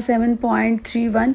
7.31,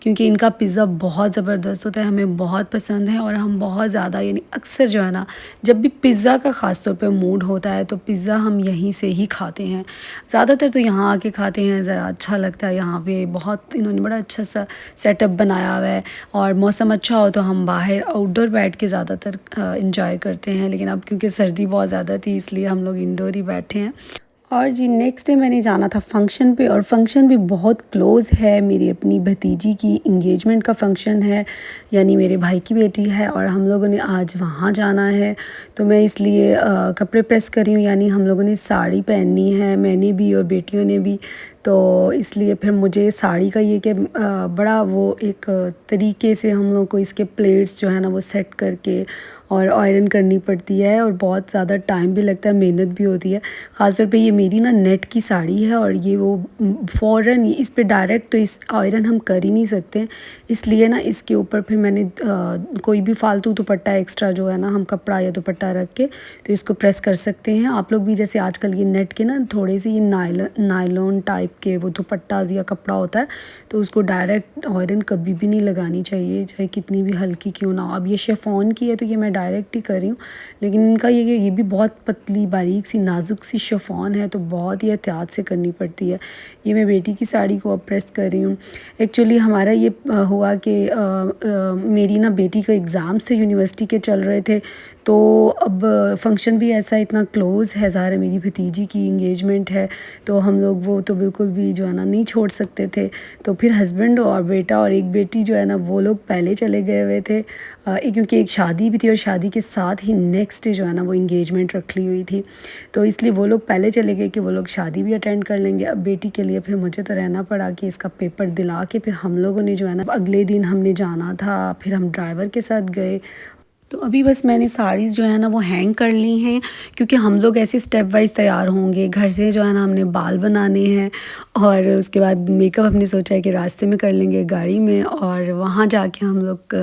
کیونکہ ان کا پزا بہت زبردست ہوتا ہے، ہمیں بہت پسند ہے، اور ہم بہت زیادہ یعنی اکثر جو ہے نا جب بھی پزا کا خاص طور پہ موڈ ہوتا ہے تو پزا ہم یہیں سے ہی کھاتے ہیں، زیادہ تر تو یہاں آ کے کھاتے ہیں، ذرا اچھا لگتا ہے یہاں پہ، بہت انہوں نے بڑا اچھا سا سیٹ اپ بنایا ہوا ہے، اور موسم اچھا ہو تو ہم باہر آؤٹ ڈور بیٹھ کے زیادہ تر انجوائے کرتے ہیں، لیکن اب کیونکہ سردی بہت زیادہ تھی اس لیے ہم لوگ انڈور ہی بیٹھے ہیں۔ اور جی نیکسٹ ڈے میں نے جانا تھا فنکشن پہ، اور فنکشن بھی بہت کلوز ہے، میری اپنی بھتیجی کی انگیجمنٹ کا فنکشن ہے، یعنی میرے بھائی کی بیٹی ہے، اور ہم لوگوں نے آج وہاں جانا ہے، تو میں اس لیے کپڑے پریس کر رہی ہوں، یعنی ہم لوگوں نے ساڑی پہننی ہے، میں نے بھی اور بیٹیوں نے بھی، تو اس لیے پھر مجھے ساڑی کا یہ کہ بڑا وہ ایک طریقے سے ہم لوگ کو اس کے پلیٹس جو ہے نا وہ سیٹ کر کے اور آئرن کرنی پڑتی ہے، اور بہت زیادہ ٹائم بھی لگتا ہے، محنت بھی ہوتی ہے، خاص طور پہ یہ میری نا نیٹ کی ساڑی ہے، اور یہ وہ فوراً اس پہ ڈائریکٹ تو اس آئرن ہم کر ہی نہیں سکتے، اس لیے نا اس کے اوپر پھر میں نے کوئی بھی فالتو دوپٹہ ایکسٹرا جو ہے نا ہم کپڑا یا دوپٹہ رکھ کے تو اس کو پریس کر سکتے ہیں۔ آپ لوگ بھی جیسے آج کل یہ نیٹ کے نا تھوڑے سے یہ نائلون ٹائپ کے وہ دوپٹاز یا کپڑا ہوتا ہے، تو اس کو ڈائریکٹ آئرن کبھی بھی نہیں لگانی چاہیے، چاہے کتنی بھی ہلکی کیوں نہ ہو۔ اب یہ شیفون کی ہے تو یہ میں ڈائریکٹ ہی کر رہی ہوں، لیکن ان کا یہ بھی بہت پتلی باریک سی نازک سی شیفون ہے، تو بہت ہی احتیاط سے کرنی پڑتی ہے۔ یہ میں بیٹی کی ساڑی کو اب پریس کر رہی ہوں۔ ایکچولی ہمارا یہ ہوا کہ میری نا بیٹی کا ایگزام سے یونیورسٹی کے چل رہے تھے، تو اب فنکشن بھی ایسا اتنا کلوز ہے، ظاہر ہے میری بھتیجی کی انگیجمنٹ ہے، تو ہم لوگ وہ تو بالکل بھی جو ہے نا نہیں چھوڑ سکتے تھے، تو پھر ہسبینڈ اور بیٹا اور ایک بیٹی جو ہے نا وہ لوگ پہلے چلے گئے ہوئے تھے، کیونکہ ایک شادی بھی تھی، اور شادی کے ساتھ ہی نیکسٹ ڈے جو ہے نا وہ انگیجمنٹ رکھ لی ہوئی تھی، تو اس لیے وہ لوگ پہلے چلے گئے کہ وہ لوگ شادی بھی اٹینڈ کر لیں گے۔ اب بیٹی کے لیے پھر مجھے تو رہنا پڑا کہ اس کا پیپر دلا کے پھر ہم لوگوں نے جو ہے نا اگلے دن ہم نے جانا تھا، پھر ہم ڈرائیور کے ساتھ گئے، تو ابھی بس میں نے ساڑیز جو ہے نا وہ ہینگ کر لی ہیں، کیونکہ ہم لوگ ایسے سٹیپ وائز تیار ہوں گے، گھر سے جو ہے نا ہم نے بال بنانے ہیں، اور اس کے بعد میک اپ ہم نے سوچا ہے کہ راستے میں کر لیں گے گاڑی میں، اور وہاں جا کے ہم لوگ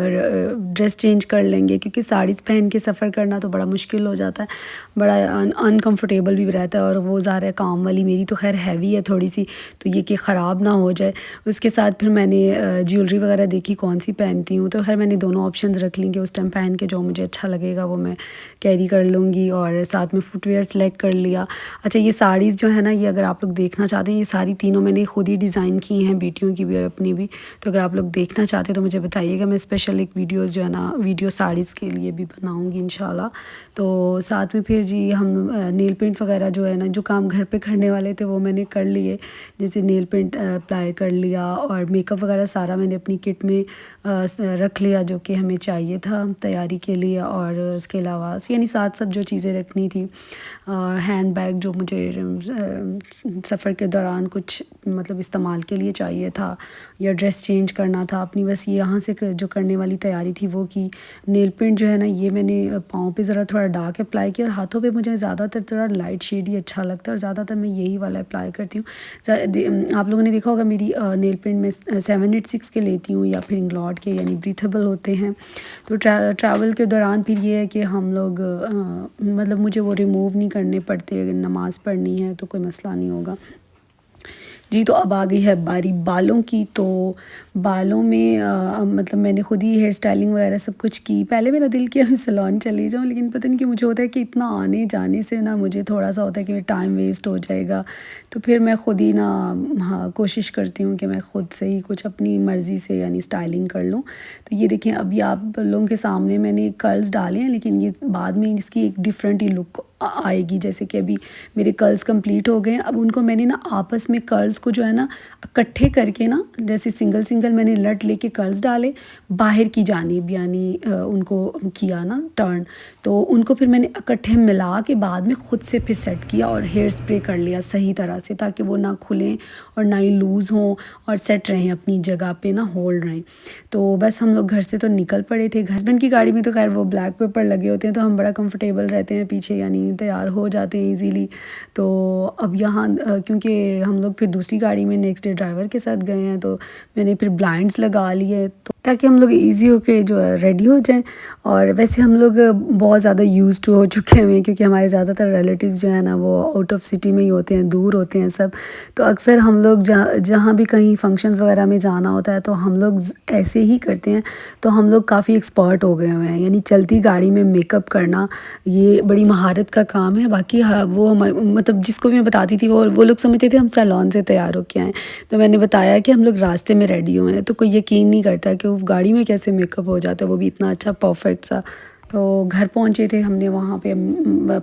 ڈریس چینج کر لیں گے، کیونکہ ساڑیز پہن کے سفر کرنا تو بڑا مشکل ہو جاتا ہے، بڑا انکمفرٹیبل بھی رہتا ہے، اور وہ ظاہر ہے کام والی میری تو خیر ہیوی ہے تھوڑی سی، تو یہ کہ خراب نہ ہو جائے۔ اس کے ساتھ پھر میں نے جیولری وغیرہ دیکھی کون سی پہنتی ہوں، تو خیر میں نے دونوں آپشنز رکھ لیں گے، اس ٹائم پہن کے جو مجھے اچھا لگے گا وہ میں کیری کر لوں گی، اور ساتھ میں فٹ ویئر سلیکٹ کر لیا۔ اچھا یہ ساڑیز جو ہے نا یہ اگر آپ لوگ دیکھنا چاہتے ہیں، یہ ساری تینوں میں نے خود ہی ڈیزائن کی ہیں، بیٹیوں کی بھی اور اپنی بھی، تو اگر آپ لوگ دیکھنا چاہتے ہیں تو مجھے بتائیے گا، میں اسپیشل ایک ویڈیوز جو ہے نا ویڈیو ساڑیز کے لیے بھی بناؤں گی انشاءاللہ۔ تو ساتھ میں پھر جی ہم نیل پینٹ وغیرہ جو ہے نا جو کام گھر پہ کرنے والے تھے وہ میں نے کر لیے، جیسے نیل پینٹ اپلائی کر لیا، اور میک اپ وغیرہ سارا میں نے اپنی کٹ میں رکھ لیا جو کہ ہمیں چاہیے تھا تیاری کے لیے، اور اس کے علاوہ یعنی ساتھ سب جو چیزیں رکھنی تھی، ہینڈ بیگ جو مجھے سفر کے دوران کچھ مطلب استعمال کے لیے چاہیے تھا، یا ڈریس چینج کرنا تھا اپنی، بس یہاں سے جو کرنے والی تیاری تھی وہ کی۔ نیل پینٹ جو ہے نا یہ میں نے پاؤں پہ ذرا تھوڑا ڈارک اپلائی کیا، اور ہاتھوں پہ مجھے زیادہ تر تھوڑا لائٹ شیڈ ہی اچھا لگتا ہے، اور زیادہ تر میں یہی والا اپلائی کرتی ہوں۔ آپ لوگوں نے دیکھا ہوگا میری نیل پینٹ میں 786 کے لیتی ہوں، یا پھر انگلارڈ کے، یعنی بریتھیبل ہوتے ہیں، تو ٹریول کے دوران پھر یہ ہے کہ ہم لوگ مطلب مجھے وہ ریموو نہیں کرنے پڑتے، اگر نماز پڑھنی ہے تو کوئی مسئلہ نہیں ہوگا۔ جی تو اب آ گئی ہے باری بالوں کی، تو بالوں میں مطلب میں نے خود ہی ہیئر اسٹائلنگ وغیرہ سب کچھ کی، پہلے میرا دل کیا میں سیلون چلی جاؤں، لیکن پتہ نہیں کہ مجھے ہوتا ہے کہ اتنا آنے جانے سے نا مجھے تھوڑا سا ہوتا ہے کہ ٹائم ویسٹ ہو جائے گا، تو پھر میں خود ہی نا کوشش کرتی ہوں کہ میں خود سے ہی کچھ اپنی مرضی سے یعنی اسٹائلنگ کر لوں۔ تو یہ دیکھیں ابھی آپ لوگوں کے سامنے میں نے کرلز ڈالے ہیں، لیکن یہ بعد میں اس کی ایک ڈیفرنٹ ہی لک آئے گی، جیسے کہ ابھی میرے کرلز کمپلیٹ ہو گئے ہیں، اب ان کو میں نے نا آپس میں کرلز کو جو ہے نا اکٹھے کر کے نا جیسے سنگل سنگل میں نے لٹ لے کے کرلز ڈالے باہر کی جانب، یعنی ان کو کیا نا ٹرن، تو ان کو پھر میں نے اکٹھے ملا کے بعد میں خود سے پھر سیٹ کیا، اور ہیئر اسپرے کر لیا صحیح طرح سے، تاکہ وہ نہ کھلیں اور نہ ہی لوز ہوں، اور سیٹ رہیں اپنی جگہ پہ نا ہولڈ رہیں۔ تو بس ہم لوگ گھر سے تو نکل پڑے تھے، ہسبینڈ کی گاڑی میں تو خیر وہ بلیک پیپر لگے ہوتے ہیں تو ہم بڑا کمفرٹیبل رہتے ہیں پیچھے، یعنی تیار ہو جاتے ہیں ایزیلی۔ تو اب یہاں کیونکہ ہم لوگ پھر دوسری گاڑی میں نیکسٹ ڈے ڈرائیور کے ساتھ گئے ہیں، تو میں نے پھر بلائنڈس لگا لیے، تو تاکہ ہم لوگ ایزی ہو کے جو ہے ریڈی ہو جائیں۔ اور ویسے ہم لوگ بہت زیادہ یوز ٹو ہو چکے ہوئے ہیں، کیونکہ ہمارے زیادہ تر ریلیٹیوز جو ہیں نا وہ آؤٹ آف سٹی میں ہی ہوتے ہیں، دور ہوتے ہیں سب۔ تو اکثر ہم لوگ جہاں بھی کہیں فنکشنز وغیرہ میں جانا ہوتا ہے تو ہم لوگ ایسے ہی کرتے ہیں۔ تو ہم لوگ کافی ایکسپرٹ ہو گئے ہوئے ہیں، یعنی چلتی گاڑی میں میک اپ کرنا یہ بڑی مہارت کا کام ہے۔ باقی وہ مطلب جس کو بھی میں بتاتی تھی وہ لوگ سمجھتے تھے ہم سیلون سے تیار ہو کے آئیں۔ تو میں نے بتایا کہ ہم لوگ راستے میں ریڈی ہوئے ہیں، تو کوئی یقین نہیں کرتا کہ وہ گاڑی میں کیسے میک اپ ہو جاتا ہے، وہ بھی اتنا اچھا پرفیکٹ سا۔ تو گھر پہنچے تھے ہم نے، وہاں پہ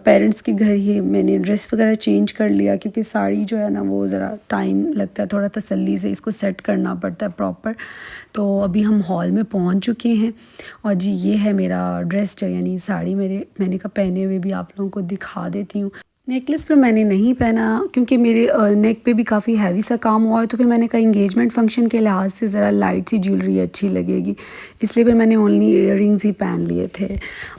پیرنٹس کے گھر ہی میں نے ڈریس وغیرہ چینج کر لیا، کیونکہ ساڑی جو ہے نا وہ ذرا ٹائم لگتا ہے، تھوڑا تسلی سے اس کو سیٹ کرنا پڑتا ہے پراپر۔ تو ابھی ہم ہال میں پہنچ چکے ہیں، اور جی یہ ہے میرا ڈریس جو یعنی ساڑی میں نے کہا پہنے ہوئے بھی آپ لوگوں کو دکھا دیتی ہوں۔ نیکلس پر میں نے نہیں پہنا کیونکہ میرے نیک پہ بھی کافی ہیوی سا کام ہوا ہے، تو پھر میں نے کہا انگیجمنٹ فنکشن کے لحاظ سے ذرا لائٹ سی جیولری اچھی لگے گی، اس لیے پھر میں نے اونلی ایئر رنگز ہی پہن لیے تھے۔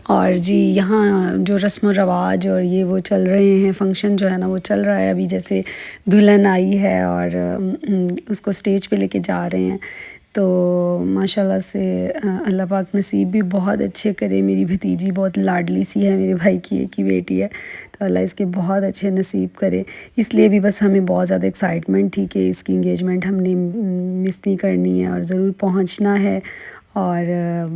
اور جی یہاں جو رسم و رواج اور یہ وہ چل رہے ہیں، فنکشن جو ہے نا وہ چل رہا ہے ابھی، جیسے دلہن آئی ہے اور اس کو اسٹیج پہ لے کے جا رہے ہیں۔ تو ماشاءاللہ سے اللہ پاک نصیب بھی بہت اچھے کرے، میری بھتیجی بہت لاڈلی سی ہے، میرے بھائی کی ایک ہی بیٹی ہے، تو اللہ اس کے بہت اچھے نصیب کرے۔ اس لیے بھی بس ہمیں بہت زیادہ ایکسائٹمنٹ تھی کہ اس کی انگیجمنٹ ہم نے مس نہیں کرنی ہے اور ضرور پہنچنا ہے۔ اور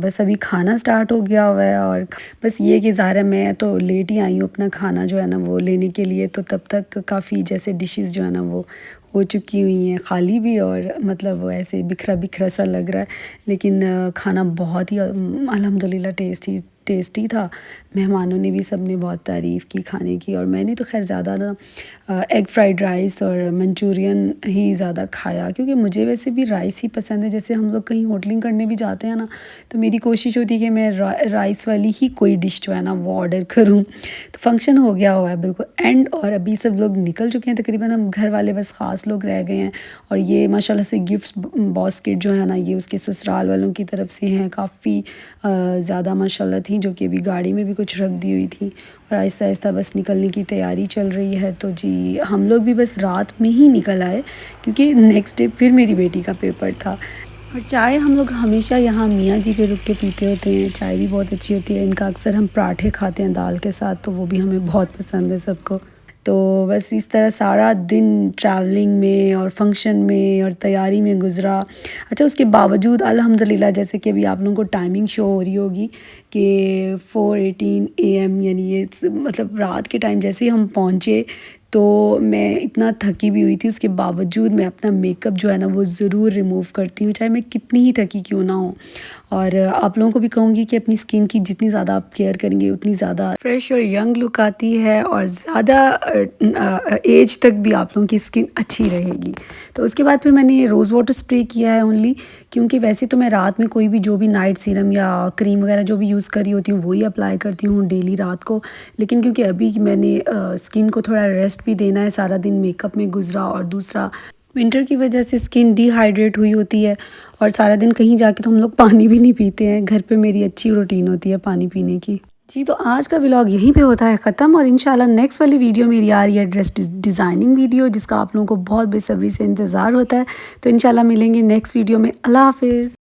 بس ابھی کھانا سٹارٹ ہو گیا ہوا ہے، اور بس یہ کہ ظاہر ہے میں تو لیٹ ہی آئی ہوں اپنا کھانا جو ہے نا وہ لینے کے لیے، تو تب تک کافی جیسے ڈشز جو ہے نا وہ ہو چکی ہوئی ہیں، خالی بھی، اور مطلب وہ ایسے بکھرا بکھرا سا لگ رہا ہے، لیکن کھانا بہت ہی الحمدللہ ٹیسٹی تھا۔ مہمانوں نے بھی سب نے بہت تعریف کی کھانے کی، اور میں نے تو خیر زیادہ نا ایگ فرائیڈ رائس اور منچورین ہی زیادہ کھایا، کیونکہ مجھے ویسے بھی رائس ہی پسند ہے۔ جیسے ہم لوگ کہیں ہوٹلنگ کرنے بھی جاتے ہیں نا، تو میری کوشش ہوتی ہے کہ میں رائس والی ہی کوئی ڈش جو ہے نا وہ آرڈر کروں۔ تو فنکشن ہو گیا ہوا ہے بالکل اینڈ، اور ابھی سب لوگ نکل چکے ہیں تقریباً، ہم گھر والے بس خاص لوگ رہ گئے ہیں۔ اور یہ ماشاءاللہ سے گفٹس باسکٹ جو ہے نا یہ اس کے سسرال والوں کی طرف سے ہیں، کافی زیادہ ماشاءاللہ تھیں، جو کہ ابھی گاڑی میں بھی کچھ رکھ دی ہوئی تھی، اور آہستہ آہستہ بس نکلنے کی تیاری چل رہی ہے۔ تو جی ہم لوگ بھی بس رات میں ہی نکل آئے، کیونکہ نیکسٹ ڈے پھر میری بیٹی کا پیپر تھا۔ اور چائے ہم لوگ ہمیشہ یہاں میاں جی پہ رک کے پیتے ہوتے ہیں، چائے بھی بہت اچھی ہوتی ہے، ان کا اکثر ہم پراٹھے کھاتے ہیں دال کے ساتھ، تو وہ بھی ہمیں بہت پسند ہے سب کو۔ تو بس اس طرح سارا دن ٹریولنگ میں اور فنکشن میں اور تیاری میں گزرا۔ اچھا اس کے باوجود الحمدللہ جیسے کہ ابھی آپ لوگوں کو ٹائمنگ شو ہو رہی ہوگی کہ 4:18 AM، یعنی یہ مطلب رات کے ٹائم جیسے ہی ہم پہنچے، تو میں اتنا تھکی بھی ہوئی تھی، اس کے باوجود میں اپنا میک اپ جو ہے نا وہ ضرور ریموو کرتی ہوں، چاہے میں کتنی ہی تھکی کیوں نہ ہوں۔ اور آپ لوگوں کو بھی کہوں گی کہ اپنی سکن کی جتنی زیادہ آپ کیئر کریں گے اتنی زیادہ فریش اور ینگ لک آتی ہے، اور زیادہ ایج تک بھی آپ لوگوں کی سکن اچھی رہے گی۔ تو اس کے بعد پھر میں نے روز واٹر اسپرے کیا ہے اونلی، کیونکہ ویسے تو میں رات میں کوئی بھی جو بھی نائٹ سیرم یا کریم وغیرہ جو بھی یوز کر رہی ہوتی ہوں وہی اپلائی کرتی ہوں ڈیلی رات کو، لیکن کیونکہ ابھی میں نے سکن کو تھوڑا ریسٹ بھی دینا ہے، سارا دن میک اپ میں گزرا، اور دوسرا ونٹر کی وجہ سے سکن ڈی ہائیڈریٹ ہوئی ہوتی ہے، اور سارا دن کہیں جا کے تو ہم لوگ پانی بھی نہیں پیتے ہیں، گھر پہ میری اچھی روٹین ہوتی ہے پانی پینے کی۔ جی تو آج کا ولاگ یہیں پہ ہوتا ہے ختم، اور انشاءاللہ نیکسٹ والی ویڈیو میری آ رہی ہے ڈریس ڈیزائننگ ویڈیو، جس کا آپ لوگوں کو بہت بے صبری سے انتظار ہوتا ہے، تو انشاءاللہ ملیں گے نیکسٹ ویڈیو میں۔ اللہ حافظ۔